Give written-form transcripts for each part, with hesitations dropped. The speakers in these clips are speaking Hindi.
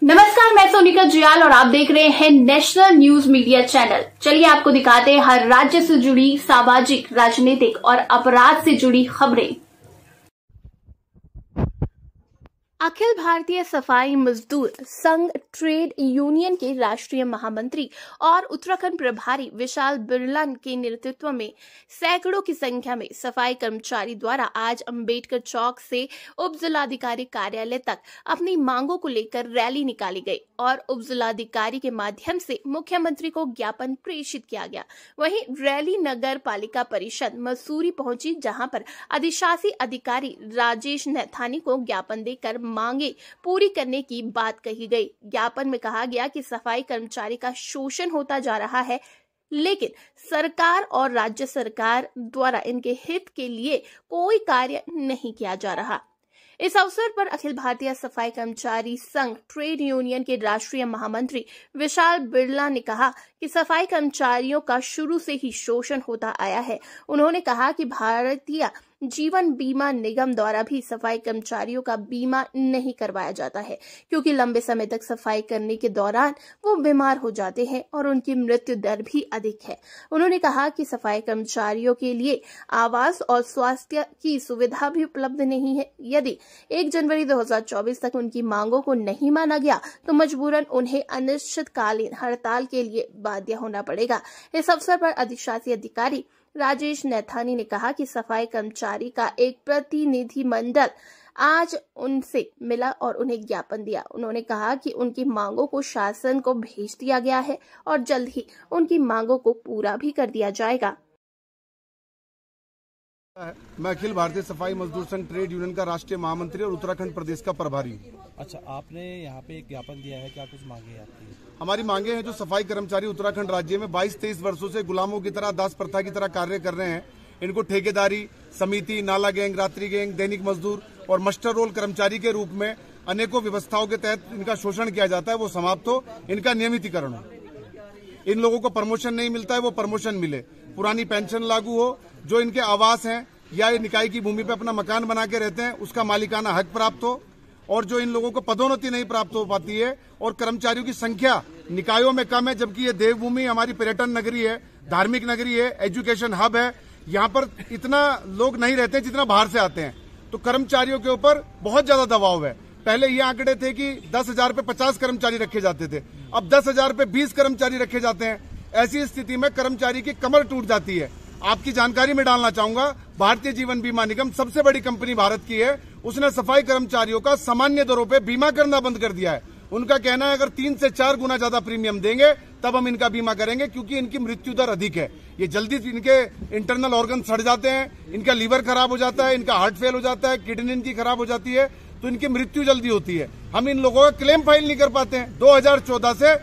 नमस्कार, मैं सोनिका जियाल और आप देख रहे हैं नेशनल न्यूज मीडिया चैनल। चलिए आपको दिखाते हैं हर राज्य से जुड़ी सामाजिक, राजनीतिक और अपराध से जुड़ी खबरें। अखिल भारतीय सफाई मजदूर संघ ट्रेड यूनियन के राष्ट्रीय महामंत्री और उत्तराखंड प्रभारी विशाल बिरला के नेतृत्व में सैकड़ों की संख्या में सफाई कर्मचारी द्वारा आज अंबेडकर चौक से उप जिलाधिकारी कार्यालय तक अपनी मांगों को लेकर रैली निकाली गई और उप जिलाधिकारी के माध्यम से मुख्यमंत्री को ज्ञापन प्रेषित किया गया। वहीं रैली नगर पालिका परिषद मसूरी पहुंची, जहां पर अधिशासी अधिकारी राजेश नैथानी को ज्ञापन देकर मांगे पूरी करने की बात कही गई। ज्ञापन में कहा गया कि सफाई कर्मचारी का शोषण होता जा रहा है, लेकिन सरकार और राज्य सरकार द्वारा इनके हित के लिए कोई कार्य नहीं किया जा रहा। इस अवसर पर अखिल भारतीय सफाई कर्मचारी संघ ट्रेड यूनियन के राष्ट्रीय महामंत्री विशाल बिरला ने कहा कि सफाई कर्मचारियों का शुरू से ही शोषण होता आया है। उन्होंने कहा कि भारतीय जीवन बीमा निगम द्वारा भी सफाई कर्मचारियों का बीमा नहीं करवाया जाता है, क्योंकि लंबे समय तक सफाई करने के दौरान वो बीमार हो जाते हैं और उनकी मृत्यु दर भी अधिक है। उन्होंने कहा कि सफाई कर्मचारियों के लिए आवास और स्वास्थ्य की सुविधा भी उपलब्ध नहीं है। यदि 1 जनवरी 2024 तक उनकी मांगों को नहीं माना गया तो मजबूरन उन्हें अनिश्चितकालीन हड़ताल के लिए बाध्य होना पड़ेगा। इस अवसर पर अधिशासी अधिकारी राजेश नैथानी ने कहा कि सफाई कर्मचारी का एक प्रतिनिधि मंडल आज उनसे मिला और उन्हें ज्ञापन दिया। उन्होंने कहा कि उनकी मांगों को शासन को भेज दिया गया है और जल्द ही उनकी मांगों को पूरा भी कर दिया जाएगा। मैं अखिल भारतीय सफाई मजदूर संघ ट्रेड यूनियन का राष्ट्रीय महामंत्री और उत्तराखंड प्रदेश का प्रभारी हूँ। अच्छा, आपने यहाँ पे एक ज्ञापन दिया है, क्या कुछ मांगे हैं आपकी? हमारी मांगे हैं, जो सफाई कर्मचारी उत्तराखंड राज्य में 22-23 वर्षों से गुलामों की तरह, दास प्रथा की तरह कार्य कर रहे हैं, इनको ठेकेदारी, समिति, नाला गैंग, रात्रि गैंग, दैनिक मजदूर और मास्टर रोल कर्मचारी के रूप में अनेकों व्यवस्थाओं के तहत इनका शोषण किया जाता है, वो समाप्त हो, इनका नियमितीकरण हो। इन लोगों को प्रमोशन नहीं मिलता है, वो प्रमोशन मिले। पुरानी पेंशन लागू हो, जो इनके आवास हैं या निकाय की भूमि पर अपना मकान बना के रहते हैं उसका मालिकाना हक प्राप्त हो, और जो इन लोगों को पदोन्नति नहीं प्राप्त हो पाती है और कर्मचारियों की संख्या निकायों में कम है, जबकि ये देवभूमि हमारी पर्यटन नगरी है, धार्मिक नगरी है, एजुकेशन हब है, यहाँ पर इतना लोग नहीं रहते जितना बाहर से आते हैं, तो कर्मचारियों के ऊपर बहुत ज्यादा दबाव है। पहले ये आंकड़े थे कि 10,000 पे 50 कर्मचारी रखे जाते थे, अब 10,000 पे 20 कर्मचारी रखे जाते हैं। ऐसी स्थिति में कर्मचारी की कमर टूट जाती है। आपकी जानकारी में डालना चाहूंगा, भारतीय जीवन बीमा निगम सबसे बड़ी कंपनी भारत की है, उसने सफाई कर्मचारियों का सामान्य दरों पे बीमा करना बंद कर दिया है। उनका कहना है अगर 3 से 4 गुना ज्यादा प्रीमियम देंगे तब हम इनका बीमा करेंगे, क्योंकि इनकी मृत्यु दर अधिक है। ये जल्दी इनके इंटरनल ऑर्गन सड़ जाते हैं, इनका लीवर खराब हो जाता है, इनका हार्ट फेल हो जाता है, किडनी इनकी खराब हो जाती है, तो इनकी मृत्यु जल्दी होती है। हम इन लोगों का क्लेम फाइल नहीं कर पाते हैं। 2014 से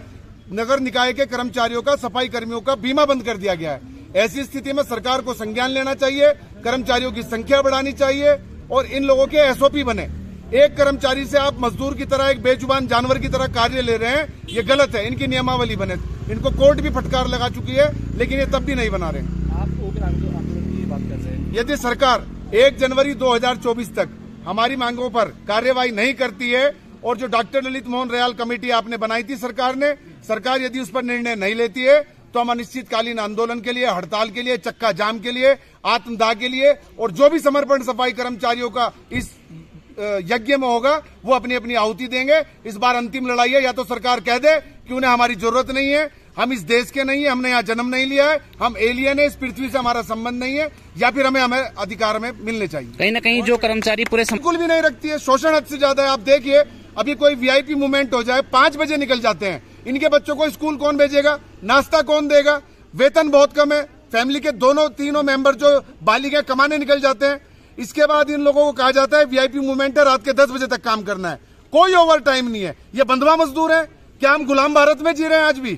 नगर निकाय के कर्मचारियों का, सफाई कर्मियों का बीमा बंद कर दिया गया है। ऐसी स्थिति में सरकार को संज्ञान लेना चाहिए, कर्मचारियों की संख्या बढ़ानी चाहिए और इन लोगों के एसओपी बने। एक कर्मचारी से आप मजदूर की तरह, एक बेजुबान जानवर की तरह कार्य ले रहे हैं, ये गलत है। इनकी नियमावली बने। इनको कोर्ट भी फटकार लगा चुकी है, लेकिन ये तब भी नहीं बना रहे। आप आंदोलन की बात कर रहे हैं। यदि सरकार 1 जनवरी 2024 तक हमारी मांगों पर कार्यवाही नहीं करती है और जो doctor Lalit Mohan royal committee आपने बनाई थी सरकार यदि उस पर निर्णय नहीं लेती है तो हम अनिश्चितकालीन आंदोलन के लिए, हड़ताल के लिए, चक्का जाम के लिए, आत्मदाह के लिए और जो भी समर्पण सफाई कर्मचारियों का इस यज्ञ में होगा वो अपनी अपनी आहुति देंगे। इस बार अंतिम लड़ाई है। या तो सरकार कह दे कि उन्हें हमारी जरूरत नहीं है, हम इस देश के नहीं है, हमने यहाँ जन्म नहीं लिया है, हम एलियन है, इस पृथ्वी से हमारा संबंध नहीं है, या फिर हमें अधिकार हमें मिलने चाहिए। कहीं न कहीं जो कर्मचारी पूरे बिल्कुल भी नहीं रखती है, शोषण हद से ज्यादा है। आप देखिए, अभी कोई वीआईपी मूवमेंट हो जाए, 5 बजे निकल जाते हैं। इनके बच्चों को स्कूल कौन भेजेगा? नाश्ता कौन देगा? वेतन बहुत कम है। फैमिली के तीनों मेंबर जो बालिगें कमाने निकल जाते हैं। इसके बाद इन लोगों को कहा जाता है वीआईपी मूवमेंट है, रात के 10 बजे तक काम करना है, कोई ओवर टाइम नहीं है। ये बंधुआ मजदूर है। क्या हम गुलाम भारत में जी रहे हैं आज भी?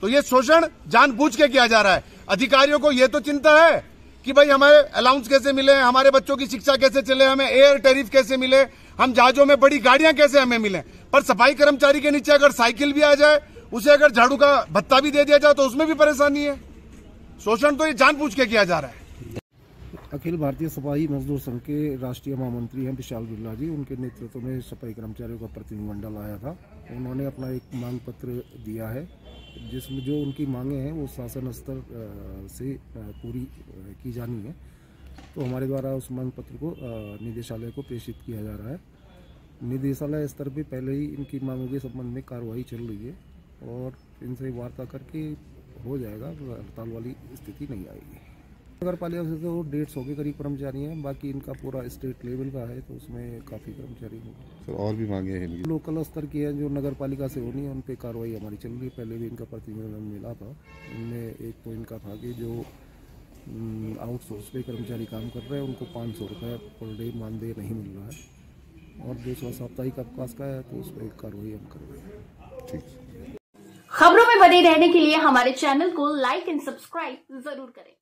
तो ये शोषण जानबूझ के किया जा रहा है। अधिकारियों को ये तो चिंता है कि भाई हमारे अलाउंस कैसे मिले, हमारे बच्चों की शिक्षा कैसे चले, हमें एयर टैरिफ कैसे मिले, हम जहाजों में बड़ी गाड़ियां कैसे हमें मिले। पर सफाई कर्मचारी के नीचे अगर साइकिल भी आ जाए, उसे अगर झाड़ू का भत्ता भी दे दिया जाए तो उसमें भी परेशानी है। शोषण तो ये जानबूझ के किया जा रहा है। अखिल भारतीय सफाई मजदूर संघ के राष्ट्रीय महामंत्री हैं विशाल बिरला जी। उनके नेतृत्व में सफाई कर्मचारियों का प्रतिनिधिमंडल आया था। उन्होंने अपना एक मांग पत्र दिया है, जिसमें जो उनकी मांगे हैं वो शासन स्तर से पूरी की जानी है। तो हमारे द्वारा उस मांग पत्र को निदेशालय को प्रेषित किया जा रहा है। निदेशालय स्तर पे पहले ही इनकी मांगों के संबंध में कार्रवाई चल रही है और इनसे वार्ता करके हो जाएगा, हड़ताल वाली स्थिति नहीं आएगी। नगर पालिका से तो 150 के करीब कर्मचारी हैं, बाकी इनका पूरा स्टेट लेवल का है तो उसमें काफ़ी कर्मचारी होंगे। सर और भी मांगे हैं इनकी? लोकल स्तर की है जो नगर पालिका से होनी है, उन पर कार्रवाई हमारी चल रही है। पहले भी इनका प्रतिनिधिमंडल मिला था। इनमें एक तो इनका था कि जो आउटसोर्स पे कर्मचारी काम कर रहे हैं उनको 500 रुपये पर डे मानदेय नहीं मिल रहा है, और जो साप्ताहिक अवकाश का है तो उस पर कार्रवाई हम कर रहे हैं। ठीक। खबरों में बने रहने के लिए हमारे चैनल को लाइक एंड सब्सक्राइब जरूर करें।